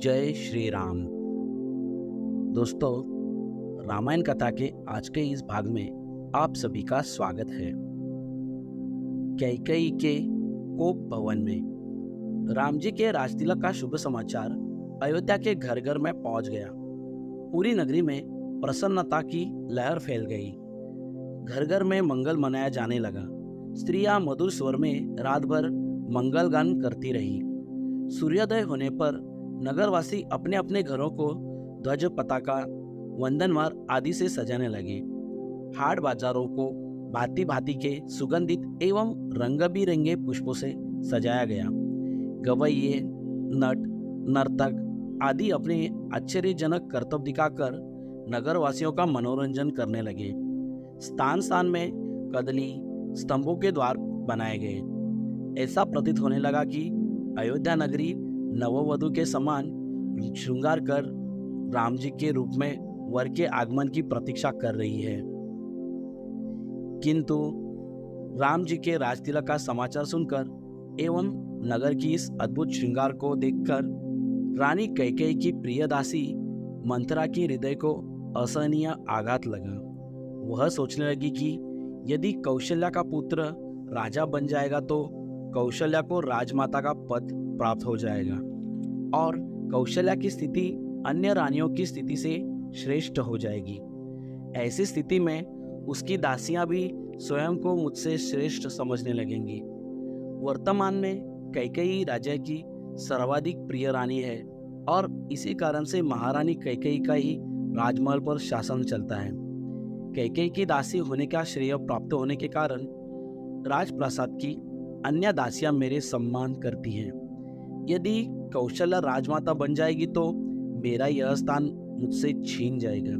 जय श्री राम। दोस्तों, रामायण कथा के आज के इस भाग में आप सभी का स्वागत है। कैकेयी के कोप भवन में राम जी के राजतिलक का शुभ समाचार अयोध्या के घर घर में पहुंच गया। पूरी नगरी में प्रसन्नता की लहर फैल गई। घर घर में मंगल मनाया जाने लगा। स्त्रियां मधुर स्वर में रात भर मंगल गान करती रही। सूर्योदय होने पर नगरवासी अपने अपने घरों को ध्वज, पताका, वंदनवार आदि से सजाने लगे। हाट बाजारों को भांति भांति के सुगंधित एवं रंग बिरंगे पुष्पों से सजाया गया। गवैये, नट, नर्तक आदि अपने आश्चर्यजनक करतब दिखाकर नगरवासियों का मनोरंजन करने लगे। स्थान स्थान में कदली स्तंभों के द्वार बनाए गए। ऐसा प्रतीत होने लगा कि अयोध्या नगरी नववधु के समान श्रृंगार कर राम जी के रूप में वर के आगमन की प्रतीक्षा कर रही है। किंतु राम जी के राजतिलक का समाचार सुनकर एवं नगर की इस अद्भुत श्रृंगार को देखकर रानी कैकेयी की प्रिय दासी मंथरा की हृदय को असहनीय आघात लगा। वह सोचने लगी कि यदि कौशल्या का पुत्र राजा बन जाएगा तो कौशल्या को राजमाता का पद प्राप्त हो जाएगा और कौशल्या की स्थिति अन्य रानियों की स्थिति से श्रेष्ठ हो जाएगी। ऐसी स्थिति में उसकी दासियां भी स्वयं को मुझसे श्रेष्ठ समझने लगेंगी। वर्तमान में कैकेयी राजा की सर्वाधिक प्रिय रानी है और इसी कारण से महारानी कैकेयी का ही राजमहल पर शासन चलता है। कैकेयी की दासी होने का श्रेय प्राप्त होने के कारण राजप्रासाद की अन्य दासियां मेरे सम्मान करती हैं। यदि कौशल्या राजमाता बन जाएगी तो मेरा यह स्थान मुझसे छीन जाएगा।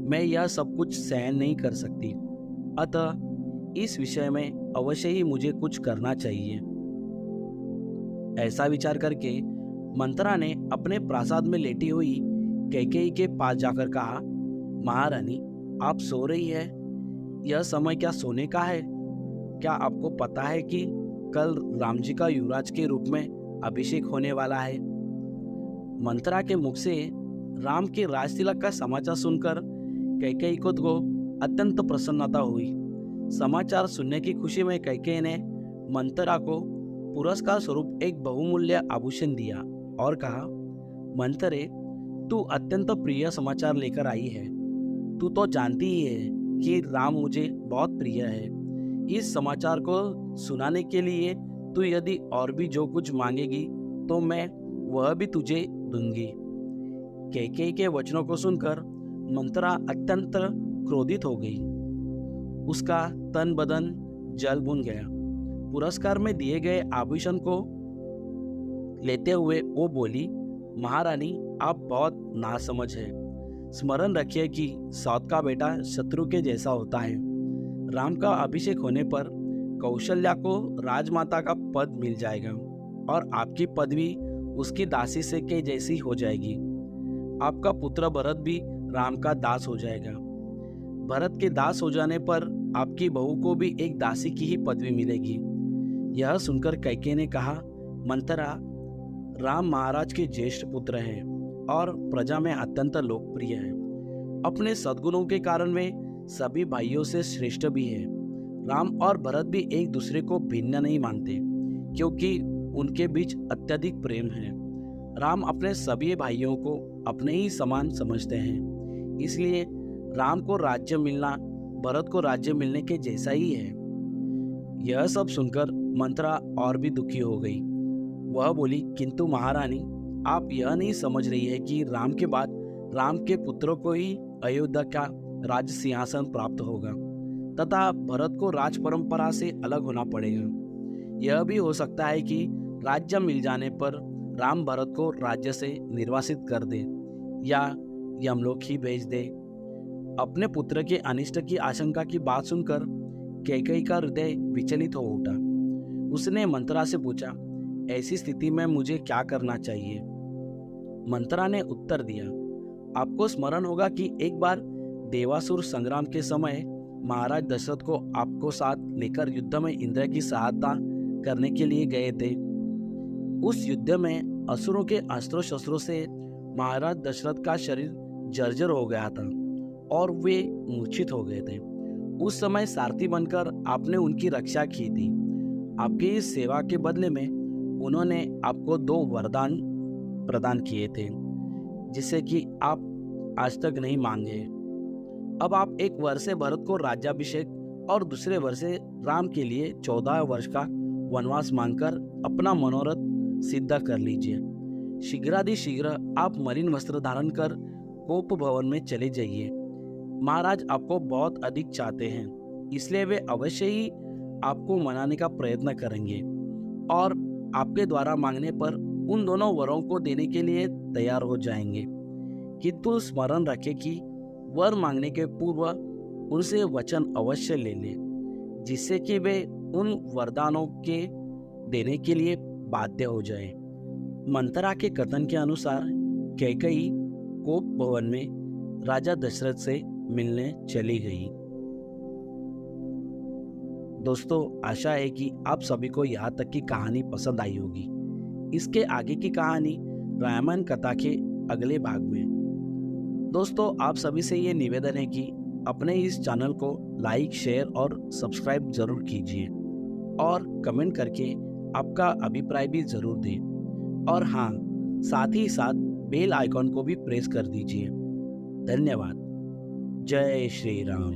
मैं यह सब कुछ सहन नहीं कर सकती। अतः इस विषय में अवश्य ही मुझे कुछ करना चाहिए। ऐसा विचार करके मंथरा ने अपने प्रासाद में लेटी हुई कैकेयी के पास जाकर कहा, महारानी, आप सो रही है। यह समय क्या सोने का है? क्या आपको पता है कि कल राम जी का युवराज के रूप में अभिषेक होने वाला है? मंथरा के मुख से राम के राजतिलक का समाचार सुनकर कैकेयी को अत्यंत प्रसन्नता हुई। समाचार सुनने की खुशी में कैकेयी ने मंथरा को पुरस्कार स्वरूप एक बहुमूल्य आभूषण दिया और कहा, मंथरे, तू अत्यंत प्रिय समाचार लेकर आई है। तू तो जानती ही है कि राम मुझे बहुत प्रिय है। इस समाचार को सुनाने के लिए तू यदि और भी जो कुछ मांगेगी तो मैं वह भी तुझे दूंगी। कैकेयी के वचनों को सुनकर मंथरा अत्यंत क्रोधित हो गई। उसका तन बदन जल भुन गया। पुरस्कार में दिए गए आभूषण को लेते हुए वो बोली, महारानी, आप बहुत नासमझ है। स्मरण रखिए कि सौत का बेटा शत्रु के जैसा होता है। राम का अभिषेक होने पर कौशल्या को राजमाता का पद मिल जाएगा और आपकी पदवी उसकी दासी से के जैसी हो जाएगी। आपका पुत्र भरत भी राम का दास हो जाएगा। भरत के दास हो जाने पर आपकी बहू को भी एक दासी की ही पदवी मिलेगी। यह सुनकर कैकेयी ने कहा, मंथरा, राम महाराज के ज्येष्ठ पुत्र हैं और प्रजा में अत्यंत लोकप्रिय है। अपने सद्गुणों के कारण वे सभी भाइयों से श्रेष्ठ भी है। राम और भरत भी एक दूसरे को भिन्न नहीं मानते क्योंकि उनके बीच अत्यधिक प्रेम है। राम अपने सभी भाइयों को अपने ही समान समझते हैं, इसलिए राम को राज्य मिलना भरत को राज्य मिलने के जैसा ही है। यह सब सुनकर मंथरा और भी दुखी हो गई। वह बोली, किंतु महारानी, आप यह नहीं समझ रही है कि राम के बाद राम के पुत्रों को ही अयोध्या का राज सिंहासन प्राप्त होगा तथा भरत को राज परंपरा से अलग होना पड़ेगा। यह भी हो सकता है कि राज्य मिल जाने पर राम भरत को राज्य से निर्वासित कर दे या यमलोक ही भेज दे। अपने पुत्र के अनिष्ट की आशंका की बात सुनकर कैकेयी का हृदय विचलित हो उठा। उसने मंथरा से पूछा, ऐसी स्थिति में मुझे क्या करना चाहिए? मंथरा ने उत्तर दिया, आपको स्मरण होगा कि एक बार देवासुर संग्राम के समय महाराज दशरथ को आपको साथ लेकर युद्ध में इंद्र की सहायता करने के लिए गए थे। उस युद्ध में असुरों के अस्त्रों शस्त्रों से महाराज दशरथ का शरीर जर्जर हो गया था और वे मूर्छित हो गए थे। उस समय सारथी बनकर आपने उनकी रक्षा की थी। आपकी इस सेवा के बदले में उन्होंने आपको 2 वरदान प्रदान किए थे, जिसे कि आप आज तक नहीं मांगे। अब आप एक वर से भरत को राज्याभिषेक और दूसरे वर से राम के लिए 14 वर्ष का वनवास मांगकर अपना मनोरथ सिद्ध कर लीजिए। शीघ्रातिशीघ्र आप मलिन वस्त्र धारण कर कोप भवन में चले जाइए। महाराज आपको बहुत अधिक चाहते हैं, इसलिए वे अवश्य ही आपको मनाने का प्रयत्न करेंगे और आपके द्वारा मांगने पर उन दोनों वरों को देने के लिए तैयार हो जाएंगे। किंतु स्मरण रखें कि वर मांगने के पूर्व उनसे वचन अवश्य ले लें, जिससे कि वे उन वरदानों के देने के लिए बाध्य हो जाए। मंत्रा के कथन के अनुसार कैकेयी कोप भवन में राजा दशरथ से मिलने चली गई। दोस्तों, आशा है कि आप सभी को यहाँ तक की कहानी पसंद आई होगी। इसके आगे की कहानी रामायण कथा के अगले भाग में। दोस्तों, आप सभी से ये निवेदन है कि अपने इस चैनल को लाइक, शेयर और सब्सक्राइब जरूर कीजिए और कमेंट करके आपका अभिप्राय भी जरूर दें। और हाँ, साथ ही साथ बेल आइकॉन को भी प्रेस कर दीजिए। धन्यवाद। जय श्री राम।